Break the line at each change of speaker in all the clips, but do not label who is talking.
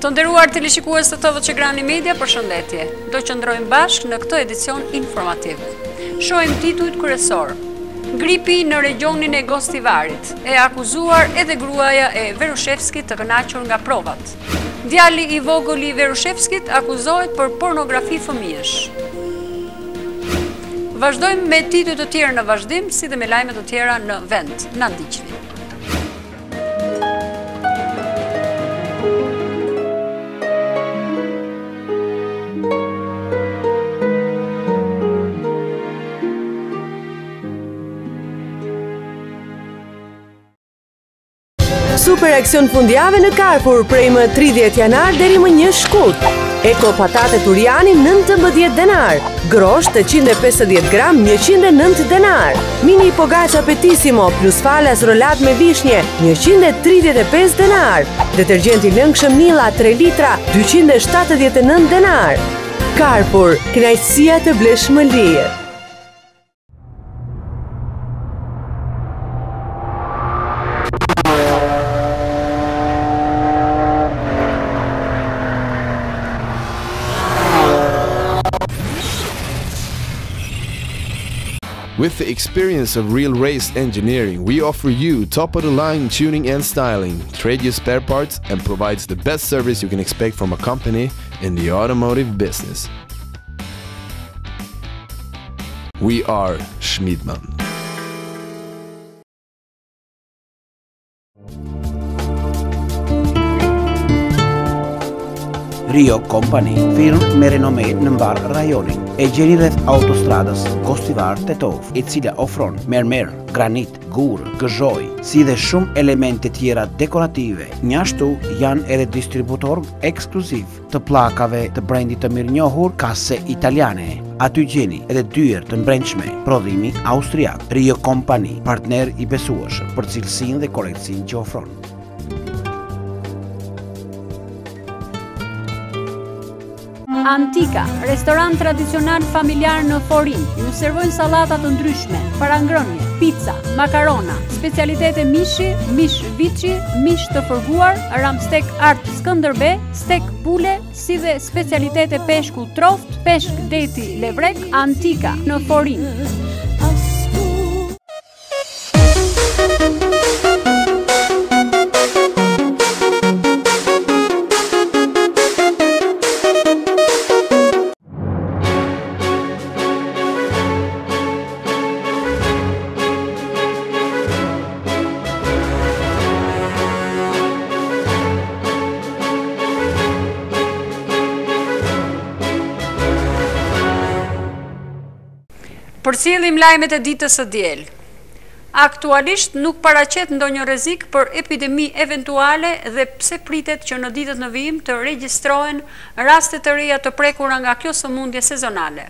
Të nderuar teleshikues të TVC Grani Media, përshëndetje. Do qëndrojmë bashkë në këtë edicion informativ. Shohim titujt kryesor. Gripi në regionin e Gostivarit, e akuzuar edhe gruaja e Verushevskit të kënaqur nga provat. Djali i vogël i Verushevskit akuzohet për pornografi fëmijësh. Vazhdojmë me titujt të tjerë në vazhdim, si dhe me lajme të tjera në vend. Na ndiqni.
Super aksion fundjavë në Carrefour prej më 30 janar deri më 1 shkurt. Eko patate Turiani 19 denar. Grosh 850 gram 109 denar. Mini pogaça Petissimo plus falas rolat me vishnje 135 denar. Detergjenti lëngshëm Nilla 3 litra 279 denar. Carrefour, kënaqësia të blesh më lirë.
With the experience of Real Race Engineering, we offer you top-of-the-line tuning and styling, trade your spare parts, and provides the best service you can expect from a company in the automotive business. We are Schmidman.
Rio Company, firmë me renome në mbar rajonin. E gjeni rreth autostradës Gostivar-Tetov, e cila ofron mermer, granit, gur, gëzhoj, si dhe shumë elemente tjera dekorative. Njashtu janë edhe distributor ekskluziv të pllakave të brendit të mirënjohur Kase Italiane. Aty gjeni edhe dyer të mbrëmshme, prodhimi austriak. Rio Company, partner i besueshëm për cilësinë dhe korrektësinë që ofron.
Antika, restoran tradicional familjar në Forin. Ju servojnë sallata të ndryshme, parangrënie, pizza, makarona, specialitete mishi, mish viçi, mish të fërguar, ramstek art Skënderbe, stek pule, si dhe specialitete peshku troft, peshk deti levrek. Antika në Forin. Përcjellim lajmet e ditës së diel. Aktualisht nuk paraqet ndonjë rrezik për epidemi eventuale dhe pse pritet që në ditët në vijim të regjistrohen raste të reja të prekura nga kjo sëmundje sezonale.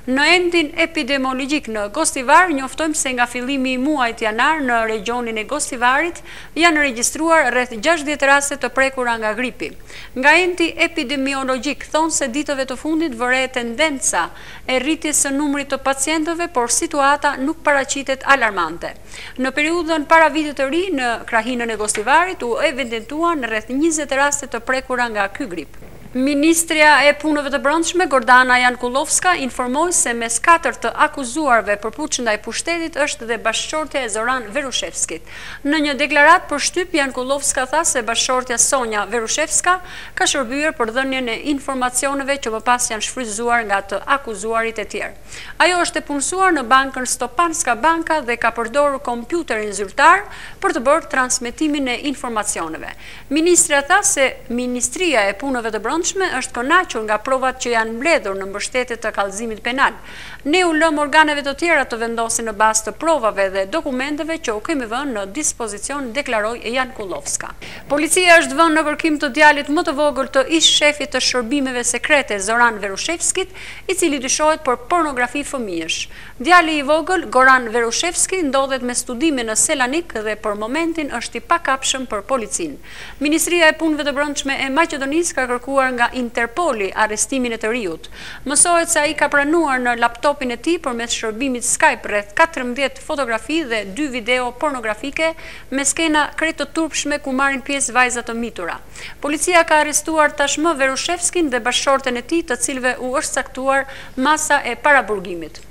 Në endin epidemiologjik në Gostivar, njoftojmë se nga fillimi i muajit janar në regionin e Gostivarit janë regjistruar rreth 60 raste të prekura nga gripi. Nga endi epidemiologjik thonë se ditëve të fundit vëre tendenca e rritjes së numrit të pacientëve, por situata nuk paraqitet alarmante. Në periudhën para vitit të ri në krahinën e Gostivarit u evidentuan rreth 20 raste të prekura nga ky grip. Ministria e Punëve të Brendshme Gordana Jankullovska informoi se mes 4 të akuzuarve për puç ndaj pushtetit është dhe bashkëshortja e Zoran Verushevskit. Në një deklaratë për shtyp, Jankullovska tha se bashkëshortja Sonja Verushevska ka shërbyer për dhënien e informacioneve që më pas janë shfrytëzuar nga të akuzuarit e tjerë. Ajo është e punësuar në bankën Stopanska Banka dhe ka përdorur kompjuterin zyrtar për të bërë transmetimin e informacioneve. Ministria tha se Ministria e Punëve të Brendshme është kënaqur nga provat që janë mbledhur në mbështetje të kallëzimit penal. Ne u lëm organeve të tjera të vendosin në bazë të provave dhe dokumenteve që u kemi vënë në dispozicion, deklaroi Jankullovska. Policia është vënë në kërkim të djalit më të vogël të ish shefit të shërbimeve sekrete Zoran Verushevskit, i cili dyshohet për pornografi fëmijësh. Djali i vogël, Goran Verushevski, ndodhet me studime në Selanik dhe për momentin është i pakapshëm për policinë. Ministria e Punëve të Brendshme e Maqedonisë ka kërkuar zbuluar nga Interpoli arrestimin e të riut. Mësohet se ai ka pranuar në laptopin e tij përmes shërbimit Skype rreth 14 fotografi dhe 2 video pornografike me skena krejt të turpshme ku marrin pjesë vajza të mitura. Policia ka arrestuar tashmë Verushevskin dhe bashkëshorten e tij, të cilëve u është caktuar masa e paraburgimit.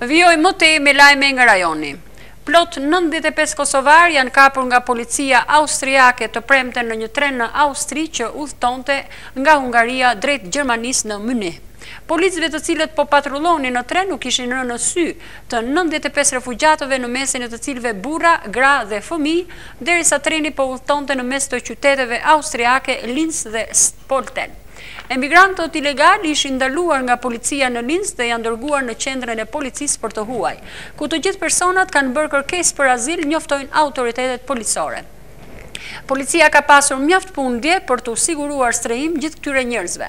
Vjoj më tej me lajme nga rajoni. Plot 95 kosovar janë kapur nga policia austriake të premten në një tren në Austri që udhëtonte nga Hungaria drejt Gjermanisë në Munich. Policëve të cilët po patrullonin në tren nuk kishin rënë në sy të 95 refugjatëve në mesin e të cilëve burra, gra dhe fëmijë, derisa treni po udhëtonte në mes të qyteteve austriake Linz dhe Spolten. Emigrantët ilegal ishin ndaluar nga policia në Linz dhe janë dërguar në qendrën e policisë për të huaj, ku të gjithë personat kanë bërë kërkesë për azil, njoftojnë autoritetet policore. Policia ka pasur mjaft pundje për të siguruar strehim gjithë këtyre njerëzve.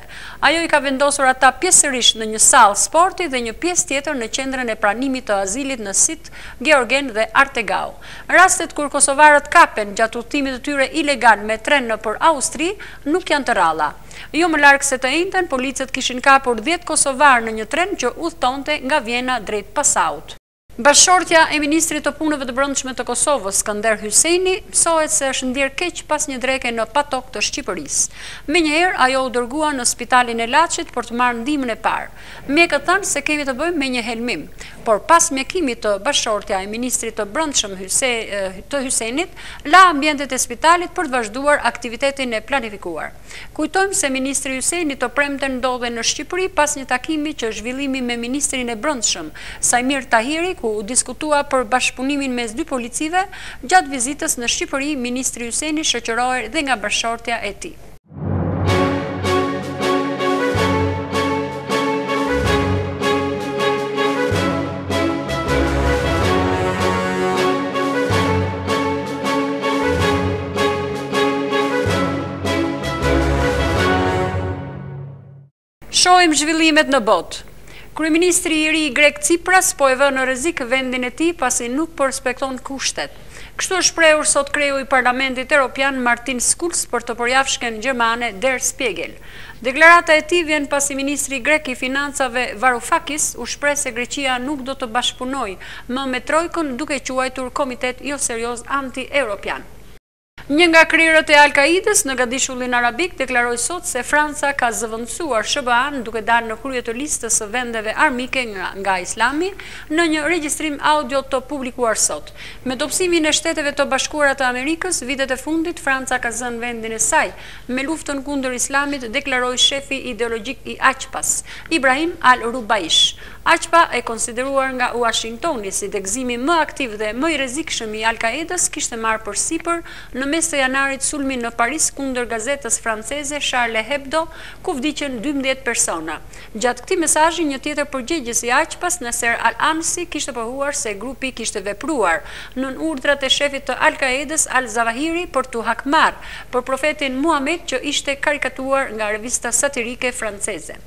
Ajo i ka vendosur ata pjesërisht në një sallë sporti dhe një pjesë tjetër në qendrën e pranimit të azilit në Sit, Georgen dhe Artegau. Rastet kur kosovarët kapen gjatë udhëtimit të tyre ilegal me tren nëpër Austri nuk janë të rralla. Jo më larg se të njëjtën, policët kishin kapur 10 kosovar në një tren që udhëtonte nga Vjena drejt Passaut. Bashkëshortja e ministrit të punëve të brendshme të Kosovës, Skënder Hyseni, mësohet se është ndier keq pas një dreke në patok të Shqipërisë. Menjëherë ajo u dërgua në spitalin e Laçit për të marrë ndihmën e parë. Mjekët thanë se kemi të bëjmë me një helmim, por pas mjekimit të bashkëshortja e ministrit të brendshëm të Hysenit, la ambientet e spitalit për të vazhduar aktivitetin e planifikuar. Kujtojmë se ministri Hyseni të premten ndodhe në Shqipëri pas një takimi që zhvillimi me ministrin e brendshëm, Sajmir Tahiri, u diskutua për bashkëpunimin mes dy policive, gjatë vizitës në Shqipëri, ministri Hyseni shoqërohej dhe nga bashkëshortja e tij. Shohim zhvillimet në botë. Kryeministri i ri grek Tsipras po e vë në rrezik vendin e tij pasi nuk po respekton kushtet. Kështu është shprehur sot kreu i Parlamentit Evropian Martin Schulz për të përjashken gjermane Der Spiegel. Deklarata e tij vjen pasi ministri grek i financave Varoufakis u shpreh se Greqia nuk do të bashkëpunojë më me Trojkën duke quajtur komitet jo serioz anti-europian. Një nga krerët e Al-Kaidës në Gadishullin Arabik deklaroi sot se Franca ka zëvendësuar SBA-n duke dalë në krye të listës së vendeve armike nga Islami në një regjistrim audio të publikuar sot. Me dobësimin e Shteteve të Bashkuara të Amerikës, vitet e fundit Franca ka zënë vendin e saj me luftën kundër Islamit, deklaroi shefi ideologjik i AQPA-s, Ibrahim Al-Rubaish. AQPA e konsideruar nga Washingtoni si degëzimi më aktiv dhe më i rrezikshëm i Al-Kaidës kishte marrë përsipër në mes të janarit sulmin në Paris kundër gazetës franceze Charlie Hebdo, ku vdiqën 12 persona. Gjatë këtij mesazhi, një tjetër përgjegjës i AQPA-s, Nasser Al-Ansi, kishte pohuar se grupi kishte vepruar nën urdhrat e shefit të Al-Kaidës Al-Zawahiri për tu hakmarrë për profetin Muhammed që ishte karikatuar nga revista satirike franceze.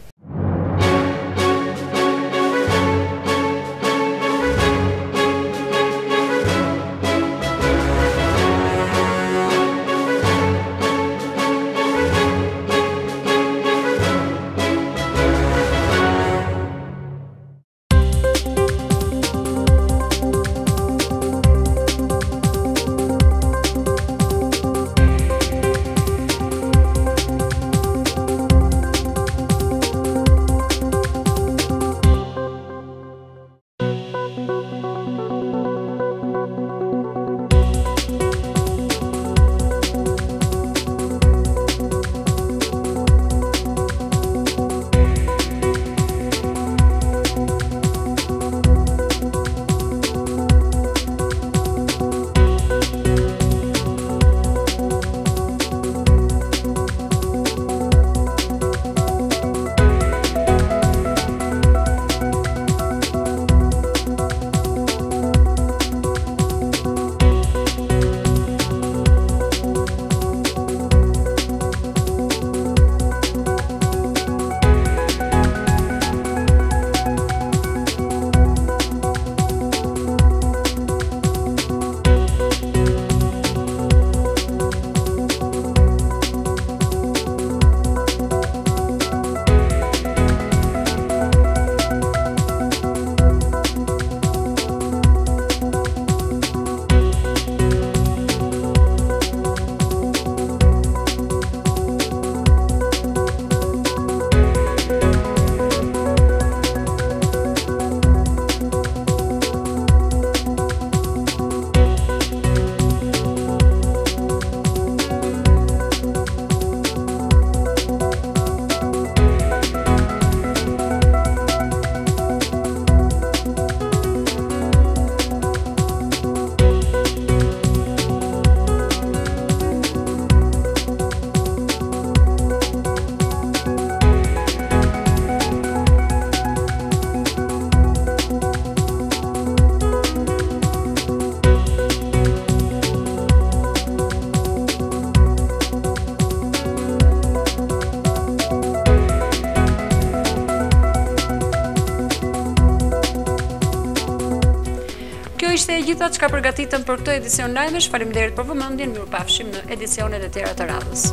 gjitha çka përgatitëm për këtë edicion lajmesh. Faleminderit për vëmendjen. Mirupafshim në edicionet e tjera të radhës.